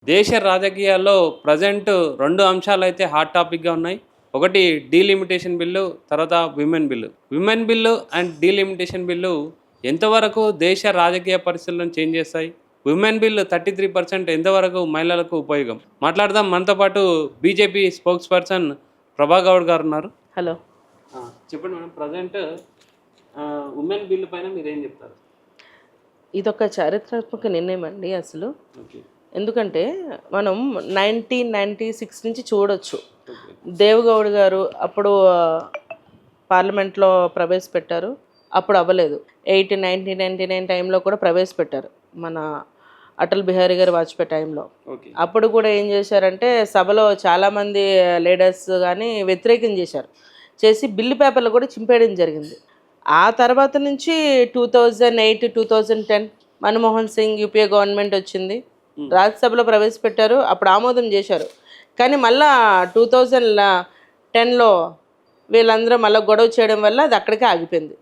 దేశ రాజకీయాల్లో present 2 అంశాలైతే hot టాపిక్‌గా ఉన్నాయి. ఒకటి డీలిమిటేషన్ బిల్లు, తర్వాత women bill. Women bill and delimitation bill ఎంతవరకు దేశ రాజకీయ పరిస్థితులను చేంజ్ చేస్తాయి? విమెన్ బిల్లు 33% ఎంతవరకు మహిళలకు ఉపయోగం? మాట్లాడదాం. మనతో పాటు బీజేపీ స్పోక్స్ పర్సన్ ప్రభా గౌడ్ గారు ఉన్నారు. హలో, చెప్పండి మేడం. ప్రజెంట్ విమెన్ బిల్లు పైన మీరేం చెప్తారు? ఇదొక చారిత్రాత్మక నిర్ణయం అండి అసలు. ఓకే. ఎందుకంటే మనం 1996 నుంచి చూడొచ్చు. దేవగౌడ్ గారు అప్పుడు పార్లమెంట్లో ప్రవేశపెట్టారు, అప్పుడు అవ్వలేదు. 1999 టైంలో కూడా ప్రవేశపెట్టారు మన అటల్ బిహారీ గారు వాజ్పేయి టైంలో. అప్పుడు కూడా ఏం చేశారంటే సభలో చాలామంది లీడర్స్ కానీ వ్యతిరేకం చేసి బిల్లు పేపర్లు కూడా చింపేయడం జరిగింది. ఆ తర్వాత నుంచి 2008, 2010 మన్మోహన్ సింగ్ యూపీఏ గవర్నమెంట్ వచ్చింది, రాజ్యసభలో ప్రవేశపెట్టారు, అప్పుడు ఆమోదం చేశారు. కానీ మళ్ళా 2010లో వీళ్ళందరూ మళ్ళీ గొడవ చేయడం వల్ల అది అక్కడికే ఆగిపోయింది.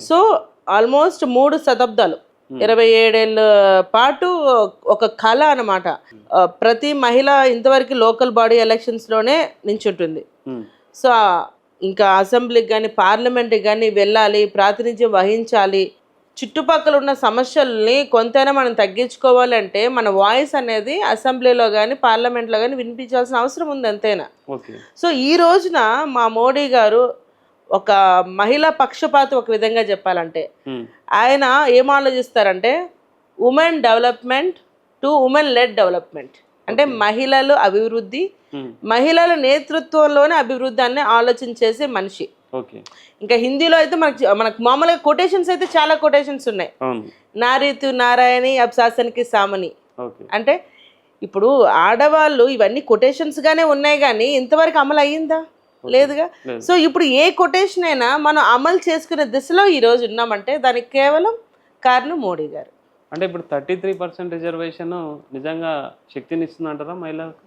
సో ఆల్మోస్ట్ 3 శతాబ్దాలు 27 ఏళ్ళ పాటు ఒక కళ అన్నమాట. ప్రతి మహిళ ఇంతవరకు లోకల్ బాడీ ఎలక్షన్స్లోనే నించుంటుంది. సో ఇంకా అసెంబ్లీకి కానీ పార్లమెంట్కి కానీ వెళ్ళాలి, ప్రాతినిధ్యం వహించాలి. చుట్టుపక్కల ఉన్న సమస్యల్ని కొంతైనా మనం తగ్గించుకోవాలంటే మన వాయిస్ అనేది అసెంబ్లీలో కానీ పార్లమెంట్లో కానీ వినిపించాల్సిన అవసరం ఉంది, అంతేనా. సో ఈ రోజున మా మోడీ గారు ఒక మహిళా పక్షపాతం ఒక విధంగా చెప్పాలంటే ఆయన ఏం ఆలోచిస్తారంటే women development to women led development, అంటే మహిళలు అభివృద్ధి, మహిళల నేతృత్వంలోనే అభివృద్ధి అనే ఆలోచన చేసే మనిషి. ఇంకా హిందీలో అయితే మనకు మామూలుగా కొటేషన్స్ అయితే చాలా కొటేషన్స్ ఉన్నాయి. నారీతు నారాయణి అబ్శాసన్కి సామని, అంటే ఇప్పుడు ఆడవాళ్ళు ఇవన్నీ కొటేషన్స్ గానే ఉన్నాయి కానీ ఇంతవరకు అమలు అయ్యిందా? లేదుగా. సో ఇప్పుడు ఏ కొటేషన్ అయినా మనం అమలు చేసుకునే దిశలో ఈ రోజు ఉన్నామంటే దానికి కేవలం కారణం మోడీ గారు. అంటే ఇప్పుడు 33% రిజర్వేషన్ నిజంగా శక్తిని ఇస్తుంది అంటారా మహిళలకు?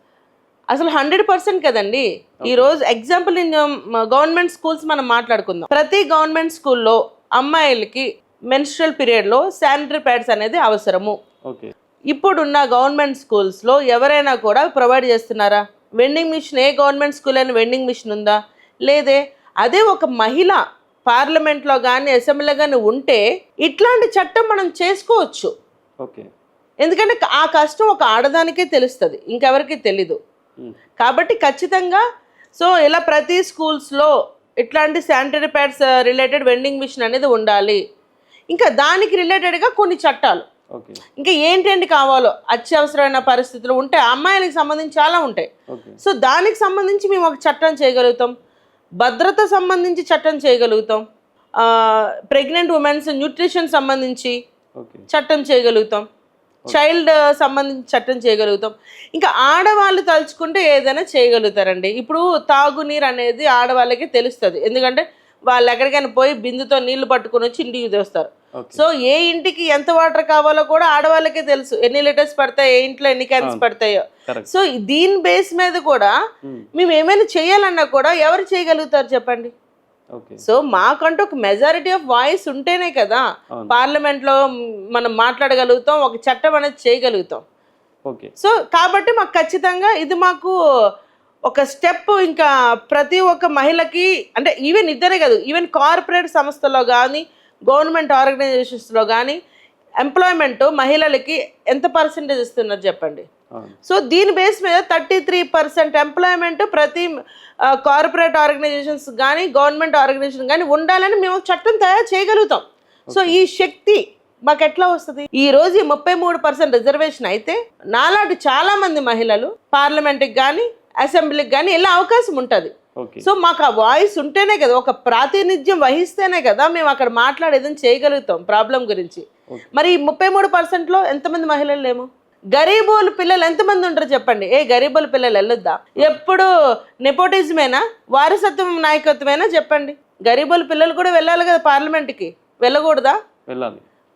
అసలు 100% కదండి. ఈరోజు ఎగ్జాంపుల్ గవర్నమెంట్ స్కూల్స్ మనం మాట్లాడుకుందాం. ప్రతి గవర్నమెంట్ స్కూల్లో అమ్మాయిలకి మెన్స్ట్రల్ పీరియడ్లో శానిటరీ ప్యాడ్స్ అనేది అవసరము. ఇప్పుడున్న గవర్నమెంట్ స్కూల్స్లో ఎవరైనా కూడా ప్రొవైడ్ చేస్తున్నారా? వెండింగ్ మిషన్, ఏ గవర్నమెంట్ స్కూల్ అయినా వెండింగ్ మిషన్ ఉందా? లేదే. అదే ఒక మహిళ పార్లమెంట్లో కానీ అసెంబ్లీలో కానీ ఉంటే ఇట్లాంటి చట్టం మనం చేసుకోవచ్చు. ఎందుకంటే ఆ కష్టం ఒక ఆడదానికే తెలుస్తుంది, ఇంకెవరికి తెలీదు. కాబట్టి ఖచ్చితంగా సో ఇలా ప్రతి స్కూల్స్లో ఇట్లాంటి sanitary pads related vending machine అనేది ఉండాలి. ఇంకా దానికి రిలేటెడ్గా కొన్ని చట్టాలు ఇంకా ఏంటంటే కావాలో అత్యవసరమైన పరిస్థితులు ఉంటే అమ్మాయిలకు సంబంధించి చాలా ఉంటాయి. సో దానికి సంబంధించి మేము ఒక చట్టం చేయగలుగుతాం, భద్రత సంబంధించి చట్టం చేయగలుగుతాం, ప్రెగ్నెంట్ ఉమెన్స్ న్యూట్రిషన్ సంబంధించి చట్టం చేయగలుగుతాం, చైల్డ్ సంబంధించి చట్టం చేయగలుగుతాం. ఇంకా ఆడవాళ్ళు తలుచుకుంటే ఏదైనా చేయగలుగుతారండి. ఇప్పుడు తాగునీరు అనేది ఆడవాళ్ళకి తెలుస్తుంది, ఎందుకంటే వాళ్ళు ఎక్కడికైనా పోయి బిందుతో నీళ్లు పట్టుకొని వచ్చి ఇంటికి తెస్తారు. సో ఏ ఇంటికి ఎంత వాటర్ కావాలో కూడా ఆడవాళ్ళకే తెలుసు, ఎన్ని లీటర్స్ పడతాయి, ఏ ఇంట్లో ఎన్ని క్యాన్స్ పడతాయో. సో దీని బేస్ మీద కూడా మేము ఏమైనా చేయాలన్నా కూడా ఎవరు చేయగలుగుతారు చెప్పండి. సో మాకంటూ ఒక మెజారిటీ ఆఫ్ వాయిస్ ఉంటేనే కదా పార్లమెంట్లో మనం మాట్లాడగలుగుతాం, ఒక చట్టం అనేది చేయగలుగుతాం. సో కాబట్టి మాకు ఖచ్చితంగా ఇది మాకు ఒక స్టెప్. ఇంకా ప్రతి ఒక్క మహిళకి, అంటే ఈవెన్ ఇద్దరే కాదు, ఈవెన్ కార్పొరేట్ సంస్థలో కానీ గవర్నమెంట్ ఆర్గనైజేషన్స్లో కానీ ఎంప్లాయ్మెంట్ మహిళలకి ఎంత పర్సెంటేజ్ ఇస్తున్నారు చెప్పండి. సో దీని బేస్ మీద 33% ఎంప్లాయ్మెంట్ ప్రతి కార్పొరేట్ ఆర్గనైజేషన్స్ కానీ గవర్నమెంట్ ఆర్గనైజేషన్ కానీ ఉండాలని మేము చట్టం తయారు చేయగలుగుతాం. సో ఈ శక్తి మాకు ఎట్లా వస్తుంది? ఈ రోజు 33% రిజర్వేషన్ అయితే నాలాంటి చాలా మంది మహిళలు పార్లమెంట్కి కానీ అసెంబ్లీకి కానీ వెళ్ళే అవకాశం ఉంటుంది. సో మాకు ఆ వాయిస్ ఉంటేనే కదా, ఒక ప్రాతినిధ్యం వహిస్తేనే కదా మేము అక్కడ మాట్లాడేదని చేయగలుగుతాం ప్రాబ్లం గురించి. మరి ఈ 33%లో ఎంతమంది మహిళలు లేము? గరీబోలు పిల్లలు ఎంతమంది ఉంటారు చెప్పండి? ఏ గరీబోల పిల్లలు వెళ్ళొద్దా? ఎప్పుడు నెపోటిజమేనా, వారసత్వం నాయకత్వమేనా చెప్పండి? గరీబోల పిల్లలు కూడా వెళ్ళాలి కదా పార్లమెంట్కి, వెళ్ళకూడదా?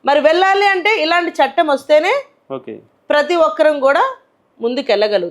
మరి వెళ్ళాలి అంటే ఇలాంటి చట్టం వస్తేనే ప్రతి ఒక్కరం కూడా ముందుకు వెళ్ళగలుగుతాం.